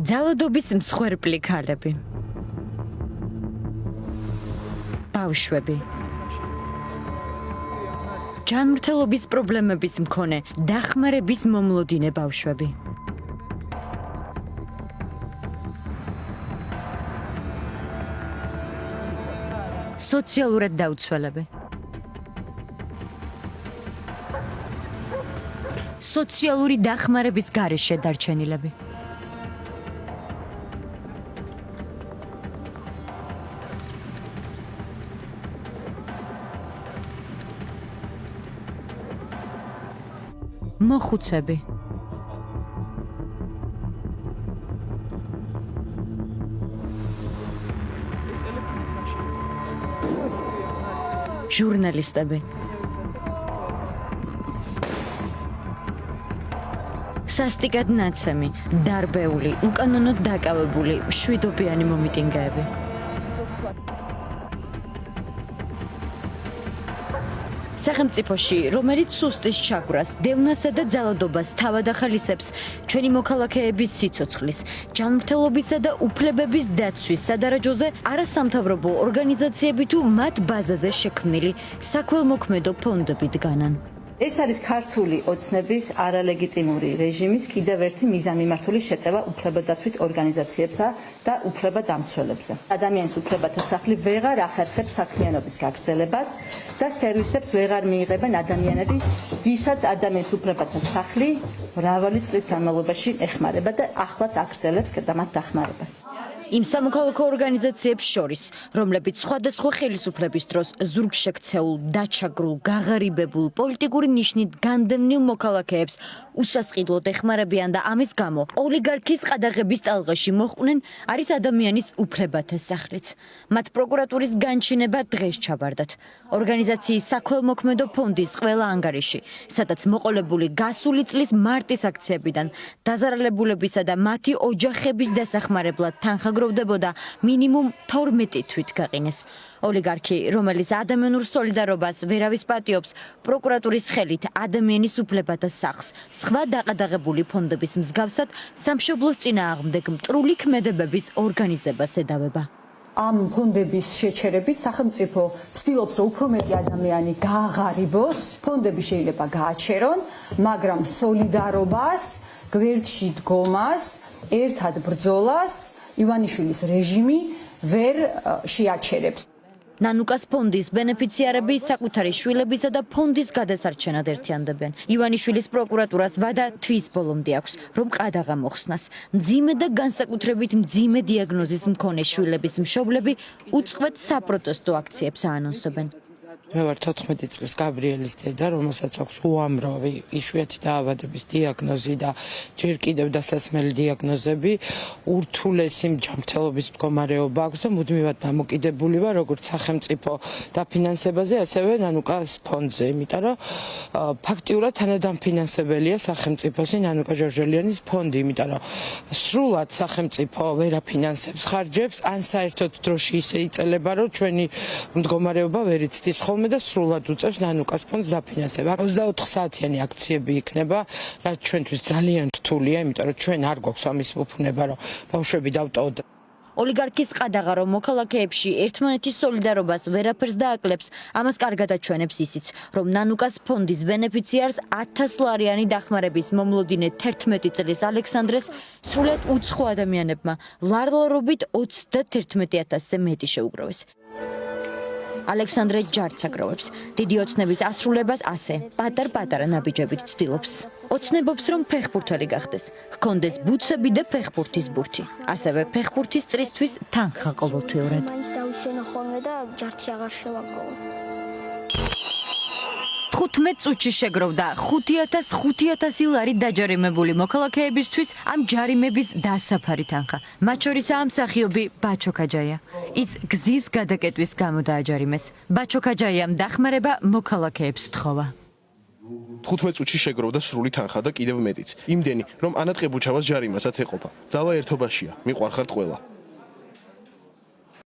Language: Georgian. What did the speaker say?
ძალადობის მსხვერპლი ქალები. ბავშვები. ჯანმრთელობის პრობლემების მქონე, დახმარების მომლოდინე ბავშვები. სოციალურად დაუცველები. სოციალური დახმარების გარეშე დარჩენილები. მოხუცები. ჟურნალისტები. სასტიკად ნაცემი, დარბეული, უკანონოდ დაკავებული, მშვიდობიანი მომიტინგეები. სახელმწიფოში, რომელიც სუსტის ჩაგვრას, დევნასა და ძალადობას თავად ახალისებს, ჩვენი მოქალაქეების სიცოცხლის, ჯანმრთელობისა და უფლებების დაცვის სადარაჯოზე არასამთავრობო ორგანიზაციები თუ მათ ბაზაზე შექმნილი საქველმოქმედო ფონდები დგანან. ეს არის ქართული ოცნების არალეგიტიმური რეჟიმის კიდევ ერთი მიზანმიმართული შეტევა უფლებადაცვით ორგანიზაციებსა და უფლებადამცველებზე. ადამიანის უფლებათა სახლი ვეღარ ახერხებს საქმიანობის გაგრძელებას და სერვისებს ვეღარ მიიღებენ ადამიანები, ვისაც ადამიანის უფლებათა სახლი მრავალი წლის განმავლობაში ეხმარება და ახლაც აგრძელებს მათ დახმარებას. იმ სამოქალაქო ორგანიზაციებს შორის, რომლებიც სხვადასხვა ხელისუფლების დროს ზურგშექცეულ, დაჩაგრულ, გაღარიბებულ, პოლიტიკური ნიშნით განდევნილ მოქალაქეებს უსასყიდლოდ ეხმარებიან და ამის გამო ოლიგარქის ყადაღების ტალღაში მოხვდნენ, არის ადამიანის უფლებათა სახლიც. მათ პროკურატურის განჩინება დღეს ჩაბარდათ. ორგანიზაციის საქველმოქმედო ფონდის ყველა ანგარიში, სადაც მოყოლებული გასული წლის მარტის აქციებიდან დაზარალებულებისა და მათი ოჯახების დასახმარებლად თანხა გროვდებოდა მინიმუმ 12 თვით გაყინეს. ოლიგარქი, რომელიც ადამიანურ სოლიდარობას ვერავის პატიობს, პროკურატურის ხელით ადამიანის უფლებათა სახლს, სხვა დაყადაღებული ფონდების მსგავსად, სამშობლოს წინააღმდეგ მტრული ქმედებების ორგანიზებას ედავება. ამ ფონდების შეჩერებით სახელმწიფო ცდილობს, რომ უფრო მეტი ადამიანი გააღარიბოს, ფონდები შეიძლება გააჩერონ, მაგრამ სოლიდარობას, გვერდში დგომას, ერთად ბრძოლას ივანიშვილის რეჟიმი ვერ შეაჩერებს. ნანუკას ფონდის ბენეფიციარები საკუთარი შვილებისა და ფონდის გადასარჩენად ერთიანდებიან. ივანიშვილის პროკურატურას ვადა თვის ბოლომდე აქვს, რომ ყადაღა მოხსნას. მძიმე და განსაკუთრებით მძიმე დიაგნოზის მქონე შვილების მშობლები უწყვეტ საპროტესტო აქციებს აანონსებენ. მე ვარ 14 წლის გაბრიელის დედა, რომელსაც აქვს უამრავი იშვიათი დაავადების დიაგნოზი და ჯერ კიდევ დასასმელი დიაგნოზები, ურთულესი ჯანმრთელობის მდგომარეობა აქვს და მუდმივად დამოკიდებული ვარ როგორც სახელმწიფო დაფინანსებაზე, ასევე ნანუკას ფონდზე, იმიტომ რომ ფაქტიურად თანადამფინანსებელია სახელმწიფოსი ნანუკა ჟორჟელიანის ფონდი, იმიტომ რომ სრულად სახელმწიფო ვერ აფინანსებს ხარჯებს, ან საერთოდ დროში ისე იწელება, რომ ჩვენი მდგომარეობა ვერ იცდის ხოლმე და სრულად უწევს ნანუკას ფონდს დაფინანსება. 24 საათიანი აქციები იქნება, რაც ჩვენთვის ძალიან რთულია, იმიტომ რომ ჩვენ არ გვაქვს ამის უფლება, რომ ბავშვები დავტოვოთ. ოლიგარქის ყადაღა, რომ მოქალაქეებში ერთმანეთის სოლიდარობას ვერაფერს დააკლებს, ამას კარგად აჩვენებს ისიც, რომ ნანუკას ფონდის ბენეფიციარს 1000 ლარიანი დახმარების მომლოდინე 11 წლის ალექსანდრეს სრულად უცხო ადამიანებმა ლარლარობით 31000-ზე მეტი შეუგროვეს. ალექსანდრე ჯარც აგროვებს. დიდი ოცნების ასრულებას ასე, პატარ-პატარა ნაბიჯებით ცდილობს. ოცნებობს, რომ ფეხბურთელი გახდეს, ჰქონდეს ბუცები და ფეხბურთის ბურთი. ასევე ფეხბურთის წრისთვის თანხა ყოველთვიურად. მაინც დავისვენო ხოლმე და ჯართი აღარ შევაგროვო. 15 წუთში შეგროვდა 5500 ლარი დაჯარიმებული მოქალაქეებისთვის ამ ჯარიმების დასაფარი თანხა. მათ შორისაა მსახიობი ბაჩო ქაჯაია. ის გზის გადაკეტვის გამო დააჯარიმეს. ბაჩო ქაჯაიამ დახმარება მოქალაქეებს თხოვა. 15 წუთში შეგროვდა სრული თანხა და კიდევ მეტიც. იმდენი, რომ ანატყე ბუჩავას ჯარიმასაც ეყოფა. ძალა ერთობაშია, მიყვარხართ ყველა.